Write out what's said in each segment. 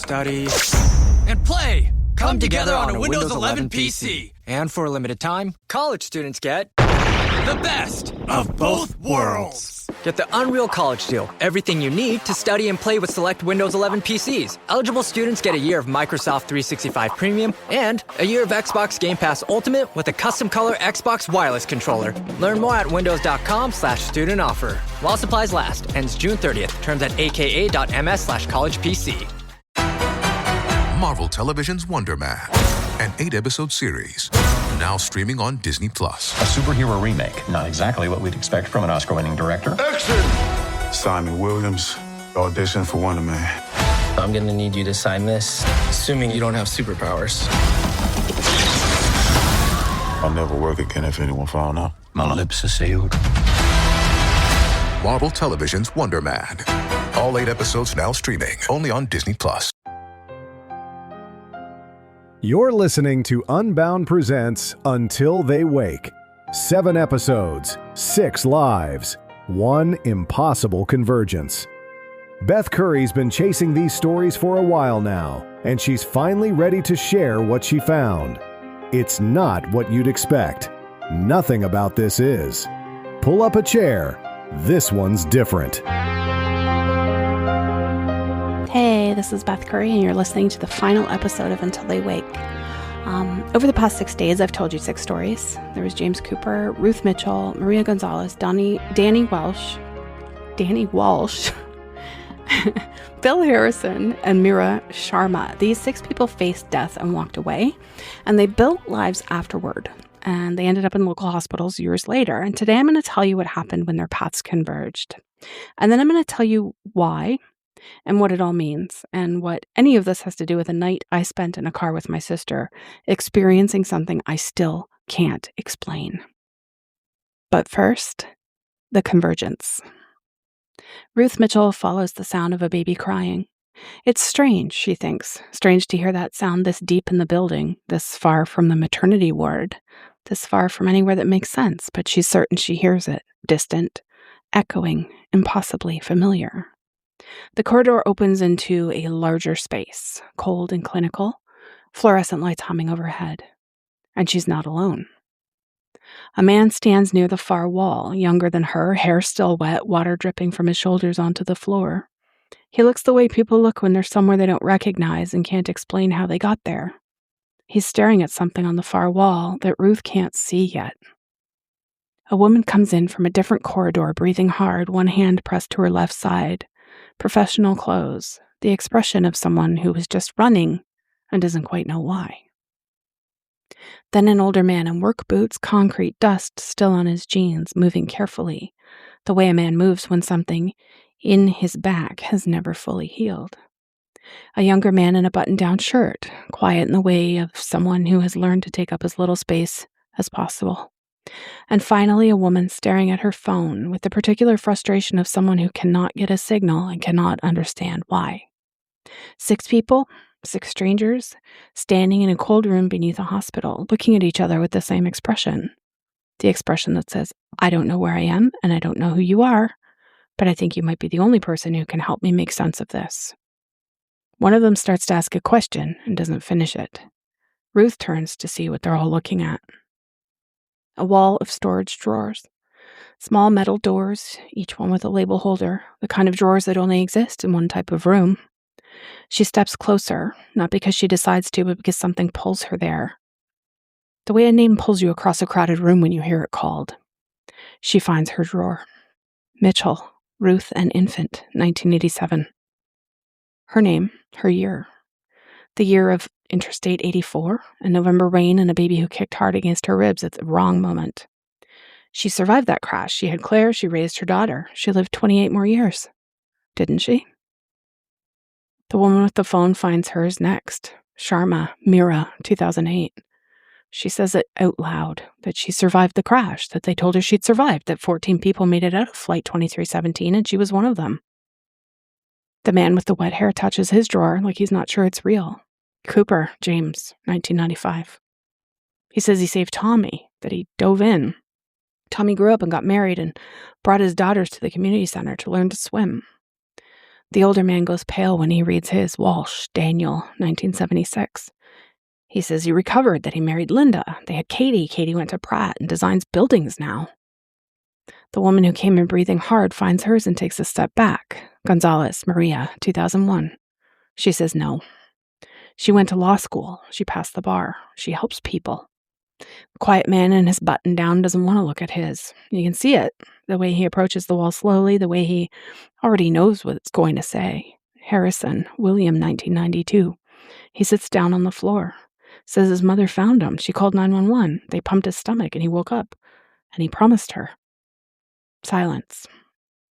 study, and play come together on a Windows 11 PC. And for a limited time, college students get the best of both worlds. Get the Unreal College Deal. Everything you need to study and play with select Windows 11 PCs. Eligible students get a year of Microsoft 365 Premium and a year of Xbox Game Pass Ultimate with a custom color Xbox wireless controller. Learn more at windows.com/student offer. While supplies last. Ends June 30th. Terms at aka.ms/collegepc. Marvel Television's Wonder Man, an 8-episode series, now streaming on Disney+. A superhero remake, not exactly what we'd expect from an Oscar-winning director. Action! Simon Williams, audition for Wonder Man. I'm gonna need you to sign this, assuming you don't have superpowers. I'll never work again if anyone found out. My lips are sealed. Marvel Television's Wonder Man. All 8 episodes now streaming, only on Disney+. You're listening to Unbound presents Until They Wake. 7 episodes, 6 lives, 1 impossible convergence. Beth Curry's been chasing these stories for a while now, and she's finally ready to share what she found. It's not what you'd expect. Nothing about this is. Pull up a chair. This one's different. Hey, this is Beth Curry, and you're listening to the final episode of Until They Wake. Over the past 6 days, I've told you 6 stories. There was James Cooper, Ruth Mitchell, Maria Gonzalez, Danny Walsh, Bill Harrison, and Mira Sharma. These 6 people faced death and walked away, and they built lives afterward. And they ended up in local hospitals years later. And today I'm going to tell you what happened when their paths converged. And then I'm going to tell you why and what it all means, and what any of this has to do with a night I spent in a car with my sister, experiencing something I still can't explain. But first, the convergence. Ruth Mitchell follows the sound of a baby crying. It's strange, she thinks. Strange to hear that sound this deep in the building, this far from the maternity ward, this far from anywhere that makes sense, but she's certain she hears it, distant, echoing, impossibly familiar. The corridor opens into a larger space, cold and clinical, fluorescent lights humming overhead. And she's not alone. A man stands near the far wall, younger than her, hair still wet, water dripping from his shoulders onto the floor. He looks the way people look when they're somewhere they don't recognize and can't explain how they got there. He's staring at something on the far wall that Ruth can't see yet. A woman comes in from a different corridor, breathing hard, one hand pressed to her left side. Professional clothes, the expression of someone who was just running and doesn't quite know why. Then an older man in work boots, concrete dust still on his jeans, moving carefully, the way a man moves when something in his back has never fully healed. A younger man in a button-down shirt, quiet in the way of someone who has learned to take up as little space as possible. And finally, a woman staring at her phone with the particular frustration of someone who cannot get a signal and cannot understand why. 6 people, 6 strangers, standing in a cold room beneath a hospital, looking at each other with the same expression. The expression that says, I don't know where I am, and I don't know who you are, but I think you might be the only person who can help me make sense of this. One of them starts to ask a question and doesn't finish it. Ruth turns to see what they're all looking at. A wall of storage drawers. Small metal doors, each one with a label holder, the kind of drawers that only exist in one type of room. She steps closer, not because she decides to, but because something pulls her there. The way a name pulls you across a crowded room when you hear it called. She finds her drawer. Mitchell, Ruth and Infant, 1987. Her name, her year. The year of Interstate 84, a November rain, and a baby who kicked hard against her ribs at the wrong moment. She survived that crash. She had Claire. She raised her daughter. She lived 28 more years. Didn't she? The woman with the phone finds hers next. Sharma, Mira, 2008. She says it out loud, that she survived the crash, that they told her she'd survived, that 14 people made it out of Flight 2317, and she was one of them. The man with the wet hair touches his drawer like he's not sure it's real. Cooper, James, 1995. He says he saved Tommy, that he dove in. Tommy grew up and got married and brought his daughters to the community center to learn to swim. The older man goes pale when he reads his. Walsh, Daniel, 1976. He says he recovered, that he married Linda. They had Katie. Katie went to Pratt and designs buildings now. The woman who came in breathing hard finds hers and takes a step back. Gonzalez, Maria, 2001. She says no. She went to law school. She passed the bar. She helps people. The quiet man in his button down doesn't want to look at his. You can see it. The way he approaches the wall slowly, the way he already knows what it's going to say. Harrison, William, 1992. He sits down on the floor. Says his mother found him. She called 911. They pumped his stomach and he woke up. And he promised her. Silence.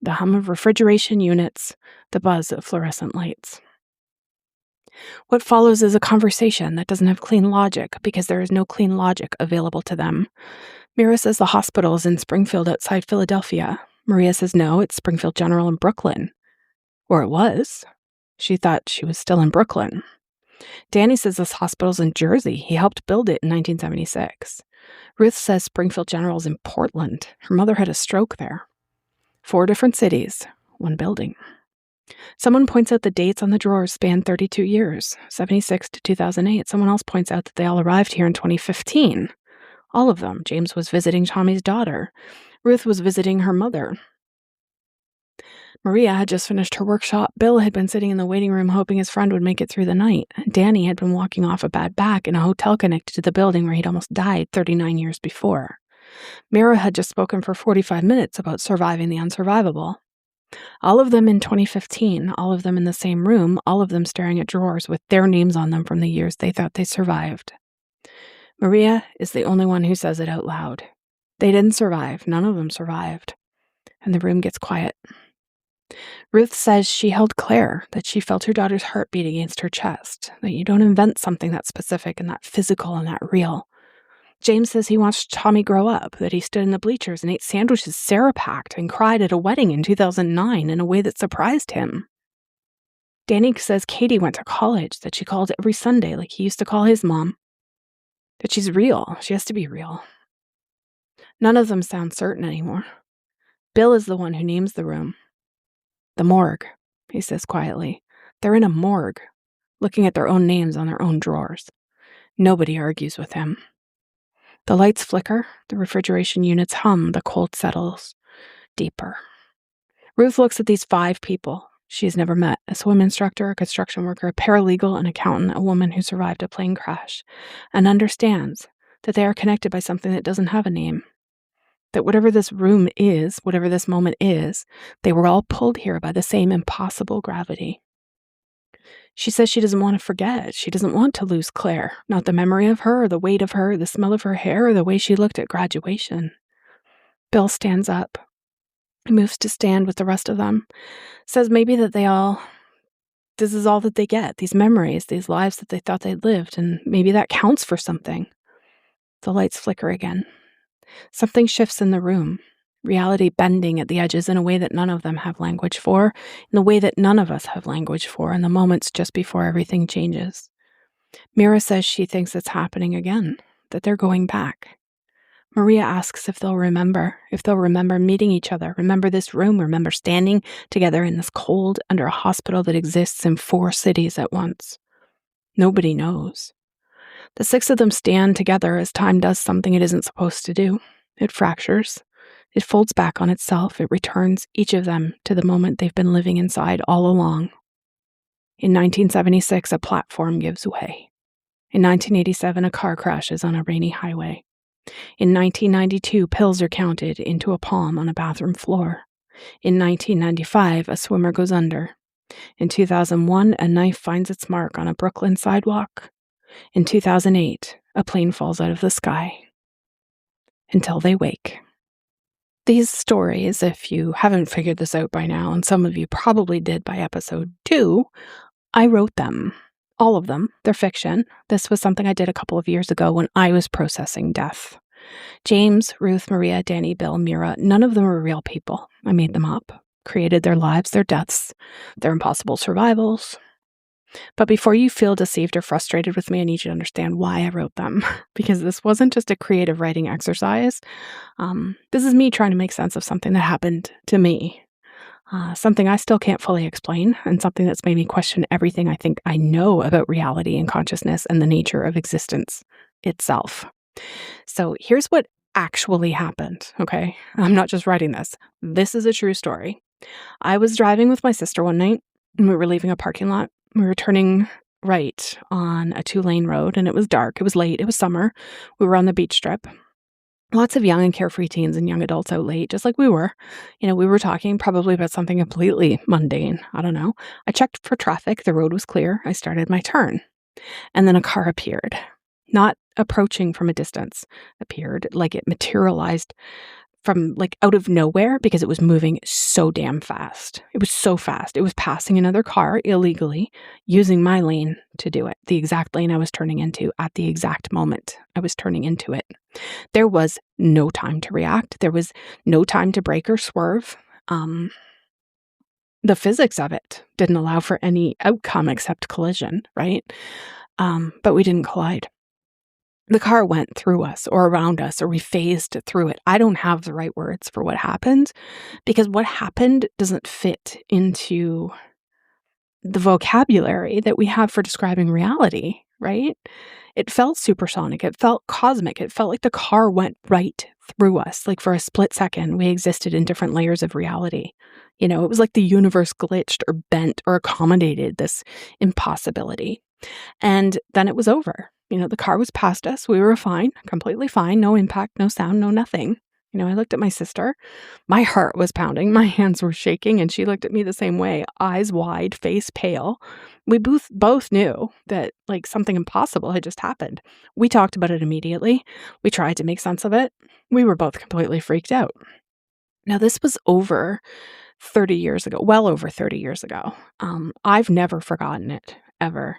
The hum of refrigeration units. The buzz of fluorescent lights. What follows is a conversation that doesn't have clean logic because there is no clean logic available to them. Mira says the hospital is in Springfield outside Philadelphia. Maria says no, it's Springfield General in Brooklyn. Or it was. She thought she was still in Brooklyn. Danny says this hospital's in Jersey. He helped build it in 1976. Ruth says Springfield General's in Portland. Her mother had a stroke there. 4 different cities, 1 building. Someone points out the dates on the drawers span 32 years, 76 to 2008. Someone else points out that they all arrived here in 2015. All of them. James was visiting Tommy's daughter. Ruth was visiting her mother. Maria had just finished her workshop. Bill had been sitting in the waiting room hoping his friend would make it through the night. Danny had been walking off a bad back in a hotel connected to the building where he'd almost died 39 years before. Mira had just spoken for 45 minutes about surviving the unsurvivable. All of them in 2015, all of them in the same room, all of them staring at drawers with their names on them from the years they thought they survived. Maria is the only one who says it out loud. They didn't survive. None of them survived. And the room gets quiet. Ruth says she held Claire, that she felt her daughter's heartbeat against her chest, that you don't invent something that specific and that physical and that real. James says he watched Tommy grow up, that he stood in the bleachers and ate sandwiches Sarah packed and cried at a wedding in 2009 in a way that surprised him. Danny says Katie went to college, that she called every Sunday like he used to call his mom. That she's real. She has to be real. None of them sound certain anymore. Bill is the one who names the room. The morgue, he says quietly. They're in a morgue, looking at their own names on their own drawers. Nobody argues with him. The lights flicker, the refrigeration units hum, the cold settles deeper. Ruth looks at these 5 people she has never met: a swim instructor, a construction worker, a paralegal, an accountant, a woman who survived a plane crash, and understands that they are connected by something that doesn't have a name. That whatever this room is, whatever this moment is, they were all pulled here by the same impossible gravity. She says she doesn't want to forget. She doesn't want to lose Claire. Not the memory of her, or the weight of her, the smell of her hair, or the way she looked at graduation. Bill stands up. He moves to stand with the rest of them. Says maybe that this is all that they get. These memories, these lives that they thought they'd lived. And maybe that counts for something. The lights flicker again. Something shifts in the room. Reality bending at the edges in a way that none of them have language for, in the way that none of us have language for, in the moments just before everything changes. Mira says she thinks it's happening again, that they're going back. Maria asks if they'll remember meeting each other, remember this room, remember standing together in this cold under a hospital that exists in 4 cities at once. Nobody knows. The 6 of them stand together as time does something it isn't supposed to do. It fractures. It folds back on itself. It returns each of them to the moment they've been living inside all along. In 1976, a platform gives way. In 1987, a car crashes on a rainy highway. In 1992, pills are counted into a palm on a bathroom floor. In 1995, a swimmer goes under. In 2001, a knife finds its mark on a Brooklyn sidewalk. In 2008, a plane falls out of the sky. Until they wake. These stories, if you haven't figured this out by now, and some of you probably did by episode 2, I wrote them. All of them. They're fiction. This was something I did a couple of years ago when I was processing death. James, Ruth, Maria, Danny, Bill, Mira, none of them were real people. I made them up, created their lives, their deaths, their impossible survivals. But before you feel deceived or frustrated with me, I need you to understand why I wrote them, because this wasn't just a creative writing exercise. This is me trying to make sense of something that happened to me. something I still can't fully explain, and something that's made me question everything I think I know about reality and consciousness and the nature of existence itself. So here's what actually happened, okay? I'm not just writing this. This is a true story. I was driving with my sister one night, and we were leaving a parking lot. We were turning right on a 2-lane road, and it was dark. It was late. It was summer. We were on the beach strip. Lots of young and carefree teens and young adults out late, just like we were. We were talking probably about something completely mundane. I don't know. I checked for traffic. The road was clear. I started my turn. And then a car appeared, not approaching from a distance, appeared like it materialized from like out of nowhere because it was moving so damn fast. It was so fast. It was passing another car illegally, using my lane to do it, the exact lane I was turning into at the exact moment I was turning into it. There was no time to react. There was no time to brake or swerve. The physics of it didn't allow for any outcome except collision, right? But we didn't collide. The car went through us or around us, or we phased through it. I don't have the right words for what happened, because what happened doesn't fit into the vocabulary that we have for describing reality, right? It felt supersonic. It felt cosmic. It felt like the car went right through us. Like for a split second, we existed in different layers of reality. It was like the universe glitched or bent or accommodated this impossibility. And then it was over. The car was past us. We were fine, completely fine. No impact, no sound, no nothing. I looked at my sister. My heart was pounding. My hands were shaking, and she looked at me the same way, eyes wide, face pale. We both knew that like something impossible had just happened. We talked about it immediately. We tried to make sense of it. We were both completely freaked out. Now, this was over 30 years ago, well over 30 years ago. I've never forgotten it, ever.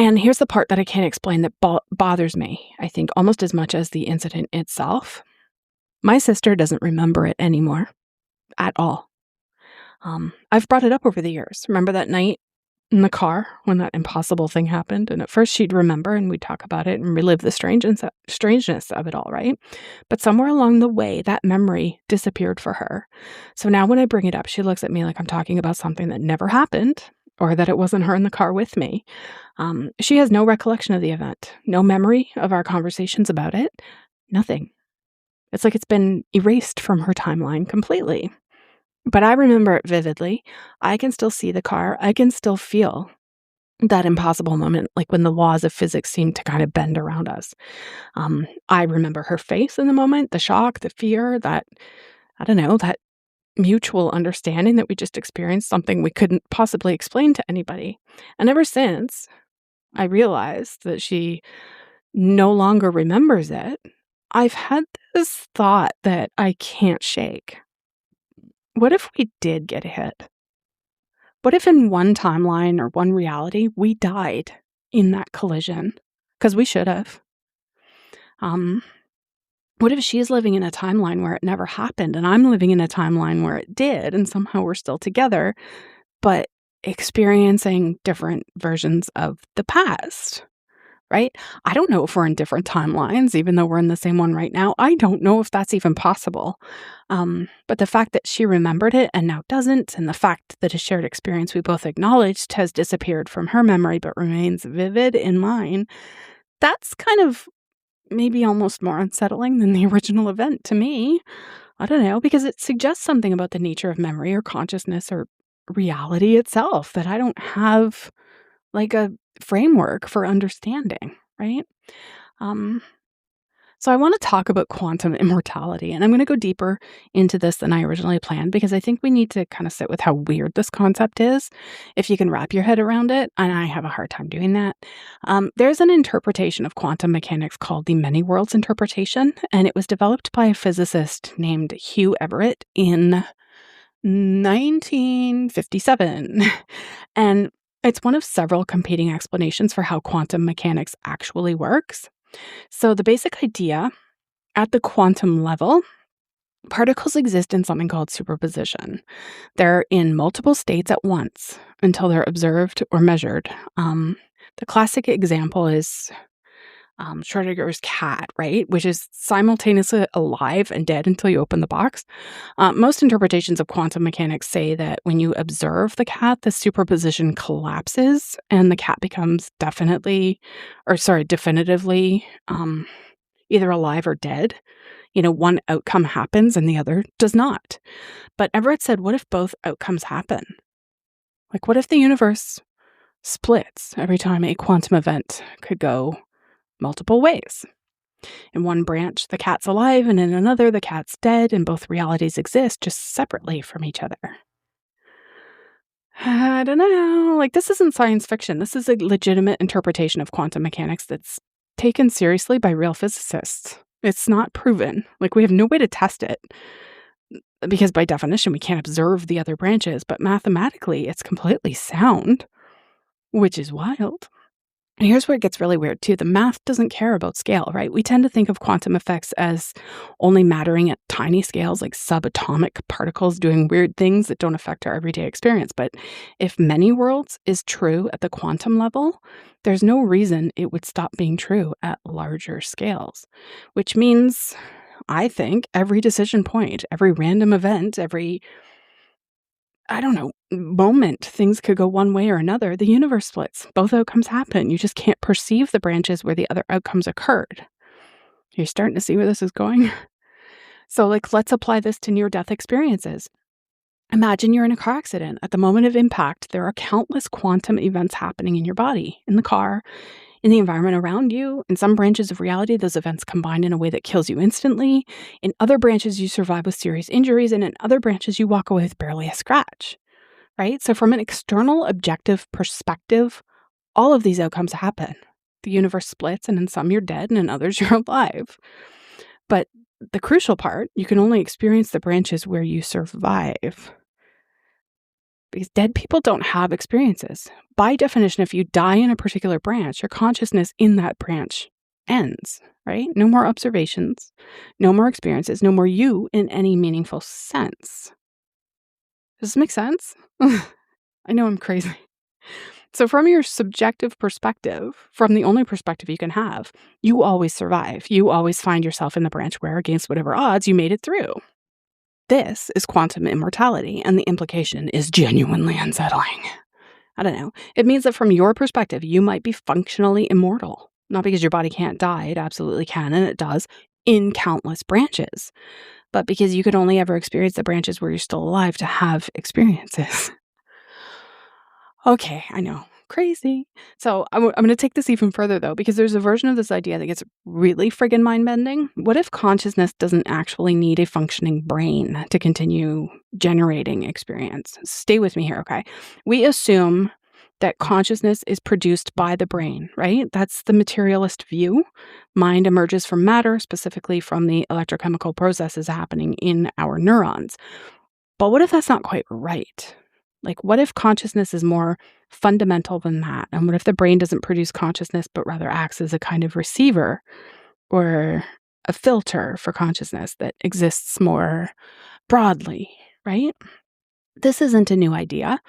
And here's the part that I can't explain that bothers me, I think, almost as much as the incident itself. My sister doesn't remember it anymore at all. I've brought it up over the years. Remember that night in the car when that impossible thing happened? And at first she'd remember, and we'd talk about it and relive the strangeness of it all, right? But somewhere along the way, that memory disappeared for her. So now when I bring it up, she looks at me like I'm talking about something that never happened, or that it wasn't her in the car with me. She has no recollection of the event, no memory of our conversations about it, nothing. It's like it's been erased from her timeline completely. But I remember it vividly. I can still see the car. I can still feel that impossible moment, like when the laws of physics seem to kind of bend around us. I remember her face in the moment, the shock, the fear, that mutual understanding that we just experienced something we couldn't possibly explain to anybody. And ever since I realized that she no longer remembers it, I've had this thought that I can't shake. What if we did get hit? What if in one timeline or one reality, we died in that collision? Because we should have. What if she's living in a timeline where it never happened, and I'm living in a timeline where it did, and somehow we're still together, but experiencing different versions of the past, right? I don't know if we're in different timelines, even though we're in the same one right now. I don't know if that's even possible. But the fact that she remembered it and now doesn't, and the fact that a shared experience we both acknowledged has disappeared from her memory but remains vivid in mine, that's kind of maybe almost more unsettling than the original event to me. I don't know, because it suggests something about the nature of memory or consciousness or reality itself that I don't have like a framework for understanding, right? So I want to talk about quantum immortality, and I'm going to go deeper into this than I originally planned, because I think we need to kind of sit with how weird this concept is, if you can wrap your head around it, and I have a hard time doing that. There's an interpretation of quantum mechanics called the many worlds interpretation, and it was developed by a physicist named Hugh Everett in 1957. And it's one of several competing explanations for how quantum mechanics actually works. So the basic idea, at the quantum level, particles exist in something called superposition. They're in multiple states at once until they're observed or measured. The classic example is Schrodinger's cat, right? Which is simultaneously alive and dead until you open the box. Most interpretations of quantum mechanics say that when you observe the cat, the superposition collapses and the cat becomes definitively either alive or dead. One outcome happens and the other does not. But Everett said, what if both outcomes happen? Like, what if the universe splits every time a quantum event could go multiple ways? In one branch, the cat's alive, and in another, the cat's dead, and both realities exist just separately from each other. I don't know. Like, this isn't science fiction. This is a legitimate interpretation of quantum mechanics that's taken seriously by real physicists. It's not proven. Like, we have no way to test it because by definition, we can't observe the other branches, but mathematically, it's completely sound, which is wild. And here's where it gets really weird, too. The math doesn't care about scale, right? We tend to think of quantum effects as only mattering at tiny scales, like subatomic particles doing weird things that don't affect our everyday experience. But if many worlds is true at the quantum level, there's no reason it would stop being true at larger scales, which means, I think, every decision point, every random event, every moment things could go one way or another, the universe splits. Both outcomes happen. You just can't perceive the branches where the other outcomes occurred. You're starting to see where this is going? So, let's apply this to near-death experiences. Imagine you're in a car accident. At the moment of impact, there are countless quantum events happening in your body, in the car, in the environment around you. In some branches of reality, those events combine in a way that kills you instantly. In other branches, you survive with serious injuries. And in other branches, you walk away with barely a scratch, right? So from an external objective perspective, all of these outcomes happen. The universe splits, and in some you're dead, and in others you're alive. But the crucial part, you can only experience the branches where you survive. Because dead people don't have experiences. By definition, if you die in a particular branch, your consciousness in that branch ends, right? No more observations, no more experiences, no more you in any meaningful sense. Does this make sense? I know I'm crazy. So from your subjective perspective, from the only perspective you can have, you always survive. You always find yourself in the branch where, against whatever odds, you made it through. This is quantum immortality, and the implication is genuinely unsettling. I don't know. It means that from your perspective, you might be functionally immortal. Not because your body can't die, it absolutely can, and it does, in countless branches. But because you could only ever experience the branches where you're still alive to have experiences. Okay, I know. Crazy. So I'm going to take this even further, though, because there's a version of this idea that gets really friggin' mind-bending. What if consciousness doesn't actually need a functioning brain to continue generating experience? Stay with me here, okay? We assume that consciousness is produced by the brain, right? That's the materialist view. Mind emerges from matter, specifically from the electrochemical processes happening in our neurons. But what if that's not quite right? What if consciousness is more fundamental than that? And what if the brain doesn't produce consciousness, but rather acts as a kind of receiver or a filter for consciousness that exists more broadly, right? This isn't a new idea.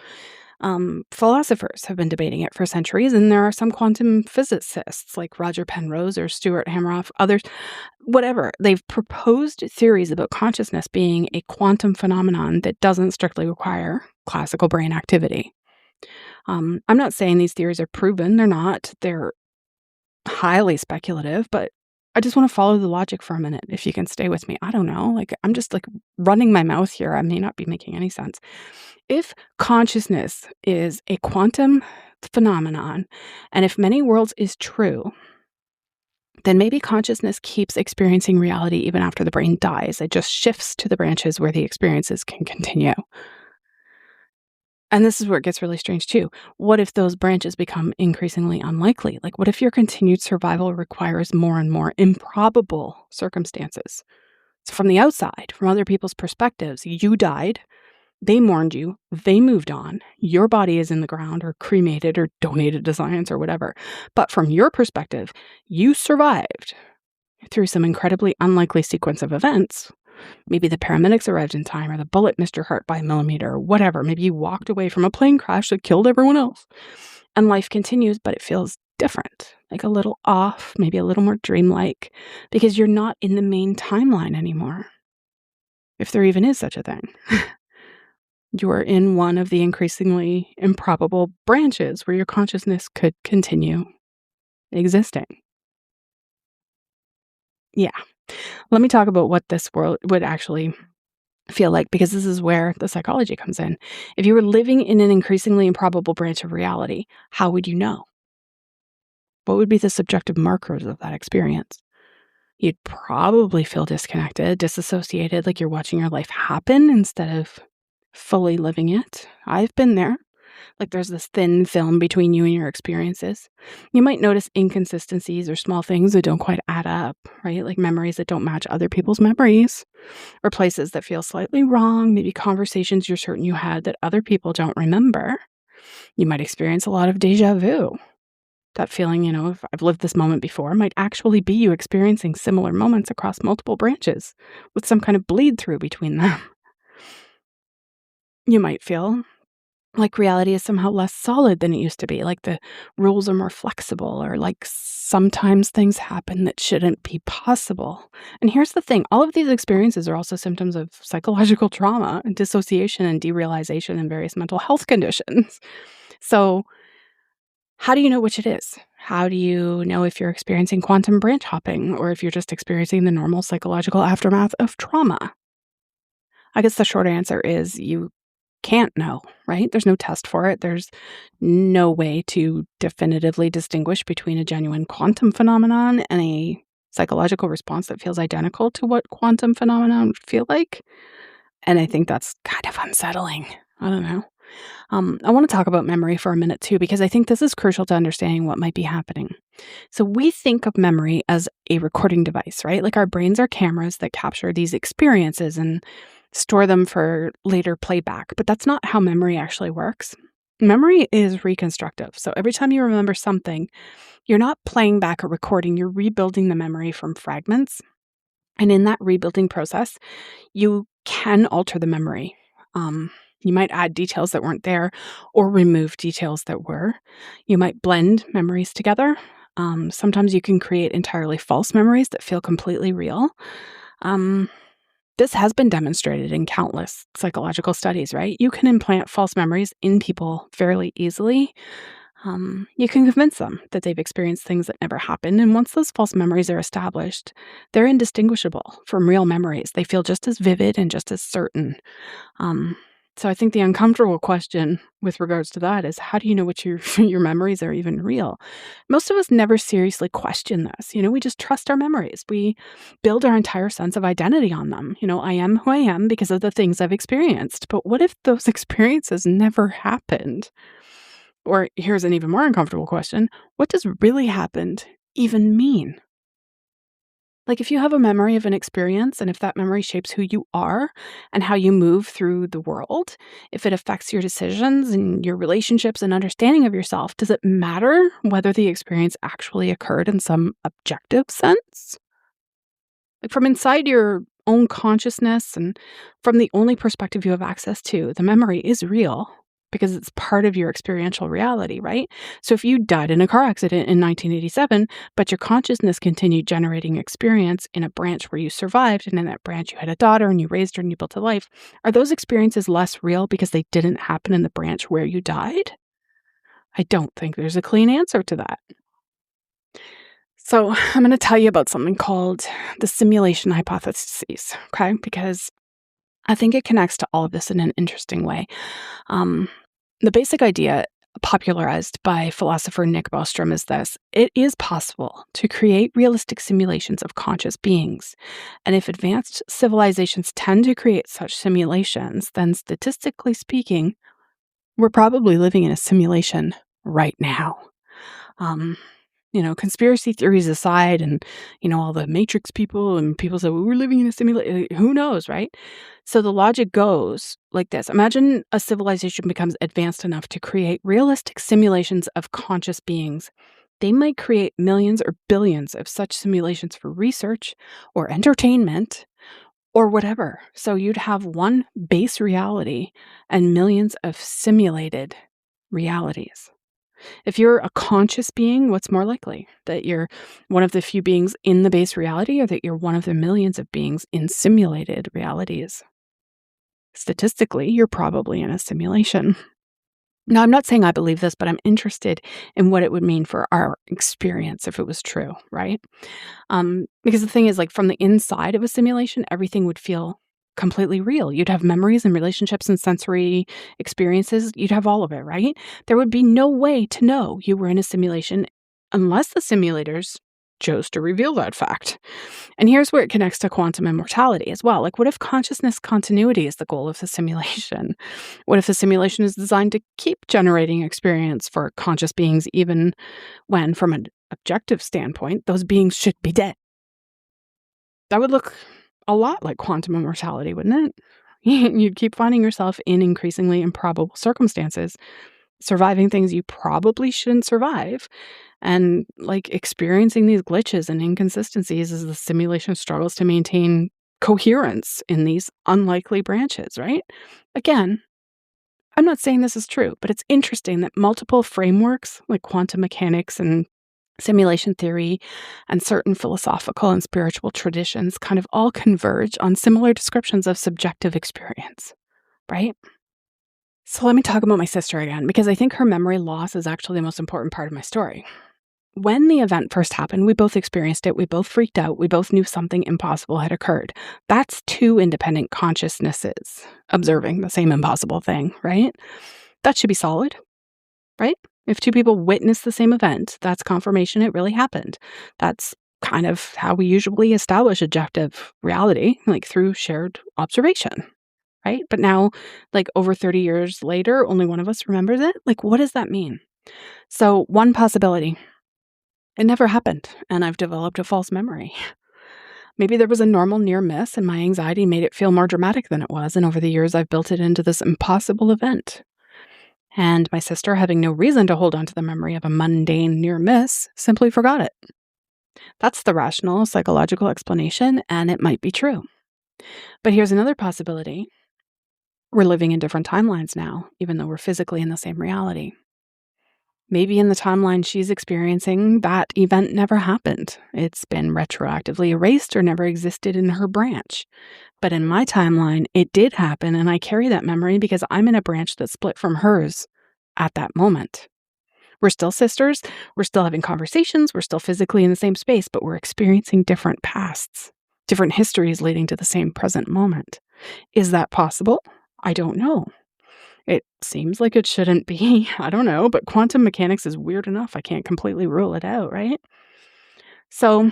Philosophers have been debating it for centuries, and there are some quantum physicists like Roger Penrose or Stuart Hameroff, others, whatever. They've proposed theories about consciousness being a quantum phenomenon that doesn't strictly require classical brain activity. I'm not saying these theories are proven. They're not. They're highly speculative, but I just want to follow the logic for a minute, if you can stay with me. I don't know. I'm just running my mouth here. I may not be making any sense. If consciousness is a quantum phenomenon, and if many worlds is true, then maybe consciousness keeps experiencing reality even after the brain dies. It just shifts to the branches where the experiences can continue. And this is where it gets really strange too. What if those branches become increasingly unlikely? What if your continued survival requires more and more improbable circumstances? So from the outside, from other people's perspectives, you died, they mourned you, they moved on, your body is in the ground or cremated or donated to science or whatever. But from your perspective, you survived through some incredibly unlikely sequence of events. Maybe the paramedics arrived in time, or the bullet missed your heart by a millimeter, or whatever. Maybe you walked away from a plane crash that killed everyone else. And life continues, but it feels different, like a little off, maybe a little more dreamlike, because you're not in the main timeline anymore. If there even is such a thing. You're in one of the increasingly improbable branches where your consciousness could continue existing. Yeah. Let me talk about what this world would actually feel like, because this is where the psychology comes in. If you were living in an increasingly improbable branch of reality, how would you know? What would be the subjective markers of that experience? You'd probably feel disconnected, disassociated, like you're watching your life happen instead of fully living it. I've been there. Like there's this thin film between you and your experiences. You might notice inconsistencies or small things that don't quite add up, right? Like memories that don't match other people's memories, or places that feel slightly wrong, maybe conversations you're certain you had that other people don't remember. You might experience a lot of deja vu. That feeling, if I've lived this moment before, might actually be you experiencing similar moments across multiple branches with some kind of bleed through between them. You might feel like reality is somehow less solid than it used to be, like the rules are more flexible, or like sometimes things happen that shouldn't be possible. And here's the thing, all of these experiences are also symptoms of psychological trauma and dissociation and derealization and various mental health conditions. So how do you know which it is? How do you know if you're experiencing quantum branch hopping, or if you're just experiencing the normal psychological aftermath of trauma? I guess the short answer is you can't know, right? There's no test for it. There's no way to definitively distinguish between a genuine quantum phenomenon and a psychological response that feels identical to what quantum phenomenon would feel like. And I think that's kind of unsettling. I don't know. I want to talk about memory for a minute too, because I think this is crucial to understanding what might be happening. So we think of memory as a recording device, right? Like our brains are cameras that capture these experiences and store them for later playback. But that's not how memory actually works. Memory is reconstructive. So every time you remember something, you're not playing back a recording, you're rebuilding the memory from fragments. And in that rebuilding process, you can alter the memory. You might add details that weren't there or remove details that were. You might blend memories together. Sometimes you can create entirely false memories that feel completely real. This has been demonstrated in countless psychological studies, right? You can implant false memories in people fairly easily. You can convince them that they've experienced things that never happened. And once those false memories are established, they're indistinguishable from real memories. They feel just as vivid and just as certain. So I think the uncomfortable question with regards to that is, how do you know which your memories are even real? Most of us never seriously question this. We just trust our memories. We build our entire sense of identity on them. I am who I am because of the things I've experienced. But what if those experiences never happened? Or here's an even more uncomfortable question. What does really happened even mean? Like if you have a memory of an experience, and if that memory shapes who you are and how you move through the world, if it affects your decisions and your relationships and understanding of yourself, does it matter whether the experience actually occurred in some objective sense? Like from inside your own consciousness and from the only perspective you have access to, the memory is real because it's part of your experiential reality, right? So if you died in a car accident in 1987, but your consciousness continued generating experience in a branch where you survived, and in that branch you had a daughter and you raised her and you built a life, are those experiences less real because they didn't happen in the branch where you died? I don't think there's a clean answer to that. So I'm going to tell you about something called the simulation hypothesis, okay? Because I think it connects to all of this in an interesting way. The basic idea popularized by philosopher Nick Bostrom is this: it is possible to create realistic simulations of conscious beings. And if advanced civilizations tend to create such simulations, then statistically speaking, we're probably living in a simulation right now. Conspiracy theories aside, and, all the Matrix people and people say, well, we're living in a simulation. Who knows, right? So the logic goes like this. Imagine a civilization becomes advanced enough to create realistic simulations of conscious beings. They might create millions or billions of such simulations for research or entertainment, or whatever. So you'd have one base reality and millions of simulated realities. If you're a conscious being, what's more likely? That you're one of the few beings in the base reality, or that you're one of the millions of beings in simulated realities? Statistically, you're probably in a simulation. Now, I'm not saying I believe this, but I'm interested in what it would mean for our experience if it was true, right? Because the thing is, like, from the inside of a simulation, everything would feel completely real. You'd have memories and relationships and sensory experiences. You'd have all of it, right? There would be no way to know you were in a simulation unless the simulators chose to reveal that fact. And here's where it connects to quantum immortality as well. Like, what if consciousness continuity is the goal of the simulation? What if the simulation is designed to keep generating experience for conscious beings, even when, from an objective standpoint, those beings should be dead? That would look a lot like quantum immortality, wouldn't it? You'd keep finding yourself in increasingly improbable circumstances, surviving things you probably shouldn't survive, and like experiencing these glitches and inconsistencies as the simulation struggles to maintain coherence in these unlikely branches, right? Again, I'm not saying this is true, but it's interesting that multiple frameworks like quantum mechanics and simulation theory and certain philosophical and spiritual traditions kind of all converge on similar descriptions of subjective experience, right? So let me talk about my sister again, because I think her memory loss is actually the most important part of my story. When the event first happened, we both experienced it. We both freaked out. We both knew something impossible had occurred. That's two independent consciousnesses observing the same impossible thing, right? That should be solid, right? If two people witness the same event, that's confirmation it really happened. That's kind of how we usually establish objective reality, like through shared observation, right? But now, like over 30 years later, only one of us remembers it. Like, what does that mean? So one possibility: it never happened, and I've developed a false memory. Maybe there was a normal near miss, and my anxiety made it feel more dramatic than it was, and over the years I've built it into this impossible event. And my sister, having no reason to hold on to the memory of a mundane near miss, simply forgot it. That's the rational, psychological explanation, and it might be true. But here's another possibility. We're living in different timelines now, even though we're physically in the same reality. Maybe in the timeline she's experiencing, that event never happened. It's been retroactively erased or never existed in her branch. But in my timeline, it did happen, and I carry that memory because I'm in a branch that split from hers at that moment. We're still sisters, we're still having conversations, we're still physically in the same space, but we're experiencing different pasts, different histories leading to the same present moment. Is that possible? I don't know. It seems like it shouldn't be. I don't know, but quantum mechanics is weird enough. I can't completely rule it out, right? So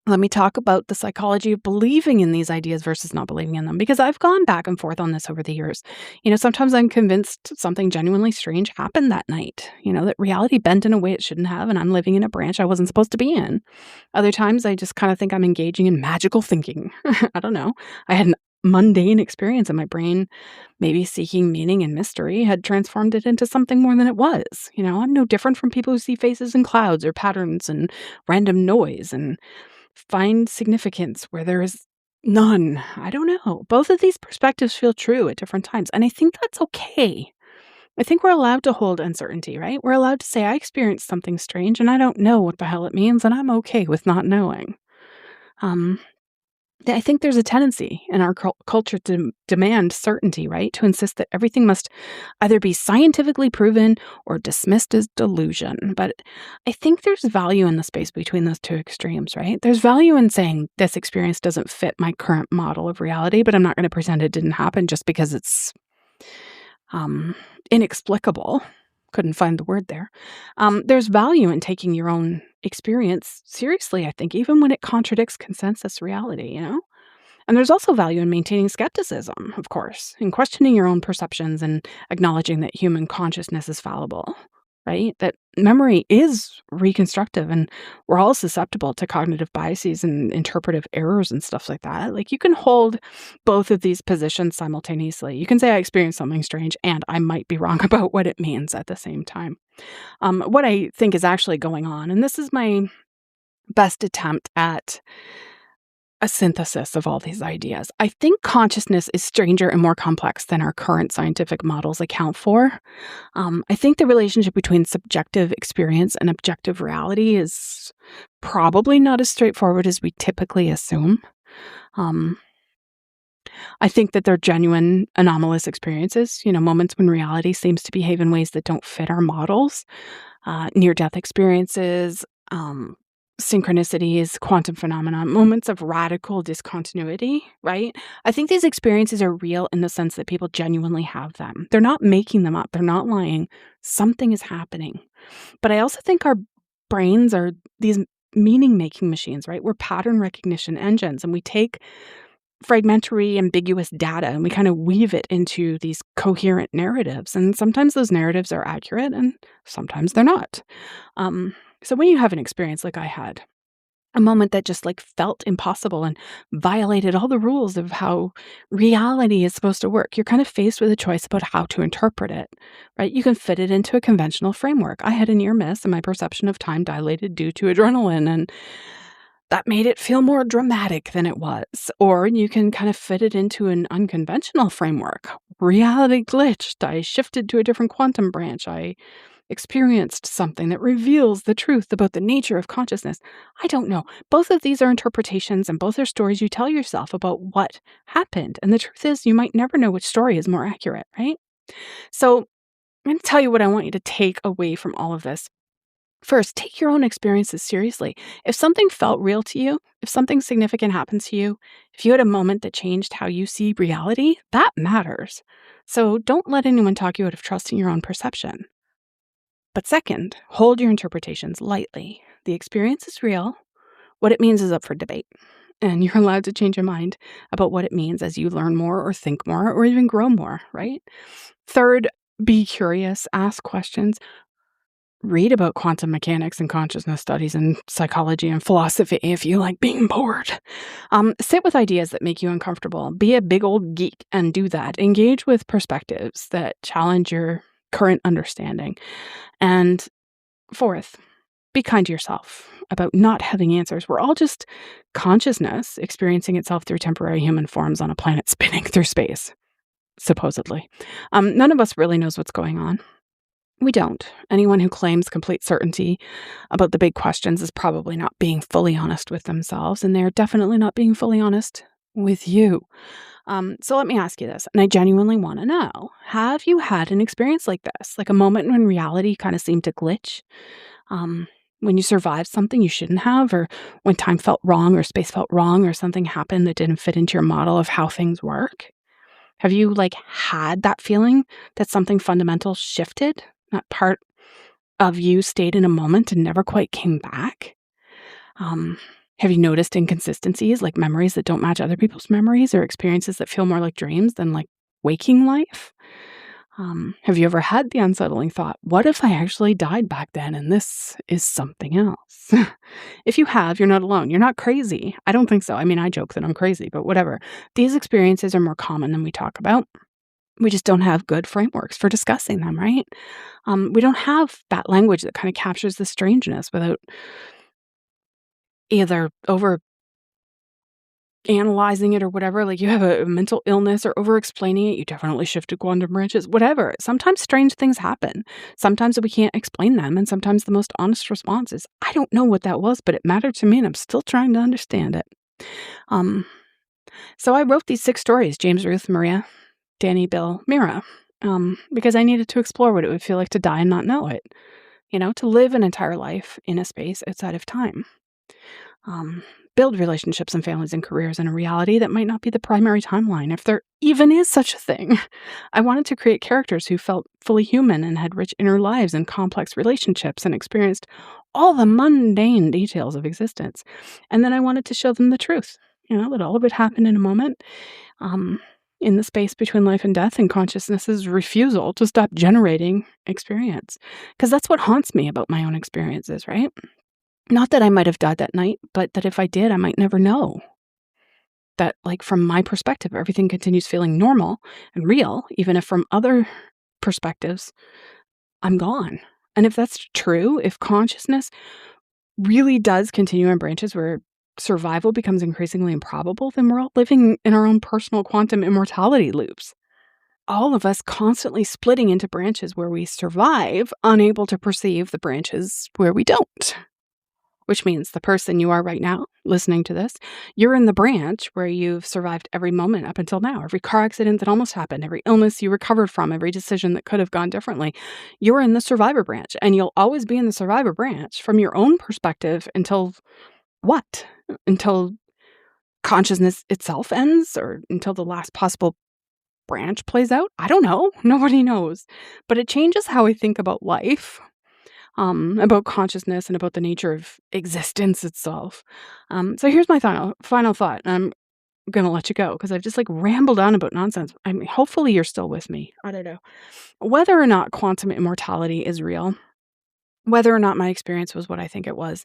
let me talk about the psychology of believing in these ideas versus not believing in them, because I've gone back and forth on this over the years. Sometimes I'm convinced something genuinely strange happened that night, that reality bent in a way it shouldn't have, and I'm living in a branch I wasn't supposed to be in. Other times I just kind of think I'm engaging in magical thinking. I don't know. I had an mundane experience, and my brain, maybe seeking meaning and mystery, had transformed it into something more than it was. I'm no different from people who see faces in clouds or patterns and random noise and find significance where there is none. I don't know. Both of these perspectives feel true at different times, and I think that's okay. I think we're allowed to hold uncertainty, right? We're allowed to say, I experienced something strange and I don't know what the hell it means, and I'm okay with not knowing. I think there's a tendency in our culture to demand certainty, right? To insist that everything must either be scientifically proven or dismissed as delusion. But I think there's value in the space between those two extremes, right? There's value in saying this experience doesn't fit my current model of reality, but I'm not going to pretend it didn't happen just because it's inexplicable. Couldn't find the word there. There's value in taking your own experience seriously, I think, even when it contradicts consensus reality, And there's also value in maintaining skepticism, of course, in questioning your own perceptions and acknowledging that human consciousness is fallible, right? That memory is reconstructive, and we're all susceptible to cognitive biases and interpretive errors and stuff like that. Like, you can hold both of these positions simultaneously. You can say, I experienced something strange, and I might be wrong about what it means at the same time. What I think is actually going on, and this is my best attempt at a synthesis of all these ideas. I think consciousness is stranger and more complex than our current scientific models account for. I think the relationship between subjective experience and objective reality is probably not as straightforward as we typically assume. I think that they're genuine anomalous experiences, moments when reality seems to behave in ways that don't fit our models, near-death experiences, synchronicities, quantum phenomena, moments of radical discontinuity, right? I think these experiences are real in the sense that people genuinely have them. They're not making them up. They're not lying. Something is happening. But I also think our brains are these meaning-making machines, right? We're pattern recognition engines, and we take fragmentary, ambiguous data and we kind of weave it into these coherent narratives. And sometimes those narratives are accurate and sometimes they're not. So when you have an experience like I had, a moment that just felt impossible and violated all the rules of how reality is supposed to work, you're kind of faced with a choice about how to interpret it, right? You can fit it into a conventional framework. I had a near miss and my perception of time dilated due to adrenaline, and that made it feel more dramatic than it was. Or you can kind of fit it into an unconventional framework. Reality glitched. I shifted to a different quantum branch. I experienced something that reveals the truth about the nature of consciousness. I don't know. Both of these are interpretations and both are stories you tell yourself about what happened. And the truth is, you might never know which story is more accurate, right? So I'm going to tell you what I want you to take away from all of this. First, take your own experiences seriously. If something felt real to you, if something significant happened to you, if you had a moment that changed how you see reality, that matters. So don't let anyone talk you out of trusting your own perception. But second, hold your interpretations lightly. The experience is real. What it means is up for debate. And you're allowed to change your mind about what it means as you learn more or think more or even grow more, right? Third, be curious, ask questions. Read about quantum mechanics and consciousness studies and psychology and philosophy if you like being bored. Sit with ideas that make you uncomfortable. Be a big old geek and do that. Engage with perspectives that challenge your current understanding. And fourth, be kind to yourself about not having answers. We're all just consciousness experiencing itself through temporary human forms on a planet spinning through space, supposedly. None of us really knows what's going on. We don't. Anyone who claims complete certainty about the big questions is probably not being fully honest with themselves, and they're definitely not being fully honest with you. So let me ask you this, and I genuinely want to know, have you had an experience like this, like a moment when reality kind of seemed to glitch? When you survived something you shouldn't have, or when time felt wrong or space felt wrong or something happened that didn't fit into your model of how things work? Have you had that feeling that something fundamental shifted? That part of you stayed in a moment and never quite came back? Have you noticed inconsistencies, like memories that don't match other people's memories, or experiences that feel more like dreams than like waking life? Have you ever had the unsettling thought, what if I actually died back then and this is something else? If you have, you're not alone. You're not crazy. I don't think so. I mean, I joke that I'm crazy, but whatever. These experiences are more common than we talk about. We just don't have good frameworks for discussing them, right? We don't have that language that kind of captures the strangeness without either over analyzing it or whatever. Like you have a mental illness or over explaining it, you definitely shift to quantum branches, whatever. Sometimes strange things happen. Sometimes we can't explain them. And sometimes the most honest response is, I don't know what that was, but it mattered to me and I'm still trying to understand it. So I wrote these 6 stories, James, Ruth, Maria, Danny, Bill, Mira, because I needed to explore what it would feel like to die and not know it, to live an entire life in a space outside of time, build relationships and families and careers in a reality that might not be the primary timeline, if there even is such a thing. I wanted to create characters who felt fully human and had rich inner lives and complex relationships and experienced all the mundane details of existence. And then I wanted to show them the truth, that all of it happened in a moment, in the space between life and death, and consciousness's refusal to stop generating experience. Because that's what haunts me about my own experiences, right? Not that I might have died that night, but that if I did, I might never know. That, from my perspective, everything continues feeling normal and real, even if from other perspectives, I'm gone. And if that's true, if consciousness really does continue in branches where survival becomes increasingly improbable, then we're all living in our own personal quantum immortality loops. All of us constantly splitting into branches where we survive, unable to perceive the branches where we don't. Which means the person you are right now, listening to this, you're in the branch where you've survived every moment up until now, every car accident that almost happened, every illness you recovered from, every decision that could have gone differently. You're in the survivor branch, and you'll always be in the survivor branch from your own perspective until what? Until consciousness itself ends, or until the last possible branch plays out? I don't know. Nobody knows. But it changes how I think about life, about consciousness, and about the nature of existence itself. So here's my final thought. I'm going to let you go because I've just rambled on about nonsense. I mean, hopefully you're still with me. I don't know. Whether or not quantum immortality is real, whether or not my experience was what I think it was,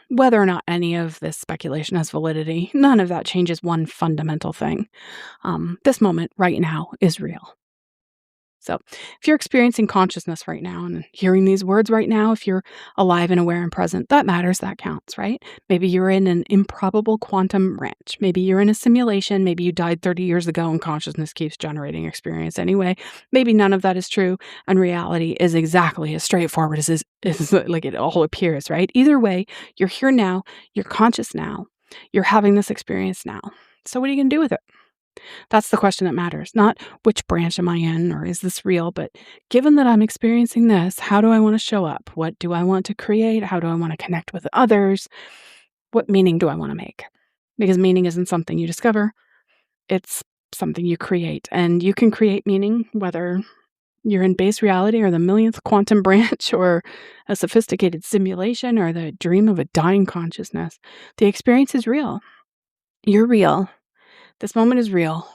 whether or not any of this speculation has validity, none of that changes one fundamental thing. This moment right now is real. So if you're experiencing consciousness right now and hearing these words right now, if you're alive and aware and present, that matters, that counts, right? Maybe you're in an improbable quantum branch. Maybe you're in a simulation. Maybe you died 30 years ago and consciousness keeps generating experience anyway. Maybe none of that is true and reality is exactly as straightforward as it all appears, right? Either way, you're here now, you're conscious now, you're having this experience now. So what are you going to do with it? That's the question that matters, not which branch am I in or is this real, but given that I'm experiencing this, how do I want to show up? What do I want to create? How do I want to connect with others? What meaning do I want to make? Because meaning isn't something you discover. It's something you create. And you can create meaning whether you're in base reality or the millionth quantum branch or a sophisticated simulation or the dream of a dying consciousness. The experience is real. You're real. This moment is real.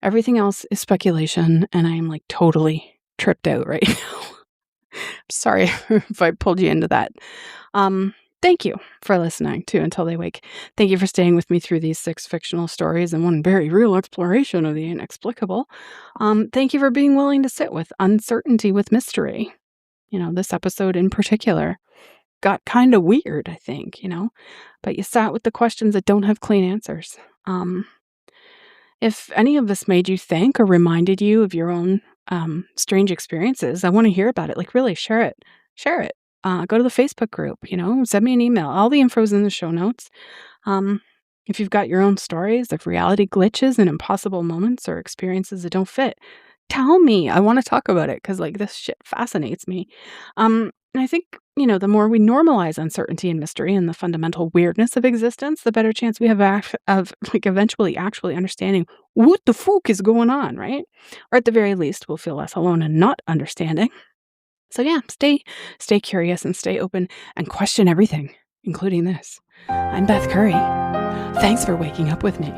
Everything else is speculation, and I'm totally tripped out right now. Sorry if I pulled you into that. Thank you for listening to Until They Wake. Thank you for staying with me through these 6 fictional stories and one very real exploration of the inexplicable. Thank you for being willing to sit with uncertainty with mystery. This episode in particular got kind of weird, I think, but you sat with the questions that don't have clean answers. If any of this made you think or reminded you of your own strange experiences, I want to hear about it. Really share it. Share it. Go to the Facebook group, send me an email. All the info's in the show notes. If you've got your own stories of reality glitches and impossible moments or experiences that don't fit, tell me. I want to talk about it because this shit fascinates me. And I think, the more we normalize uncertainty and mystery and the fundamental weirdness of existence, the better chance we have of eventually actually understanding what the fuck is going on, right? Or at the very least, we'll feel less alone in not understanding. So yeah, stay curious and stay open and question everything, including this. I'm Beth Curry. Thanks for waking up with me.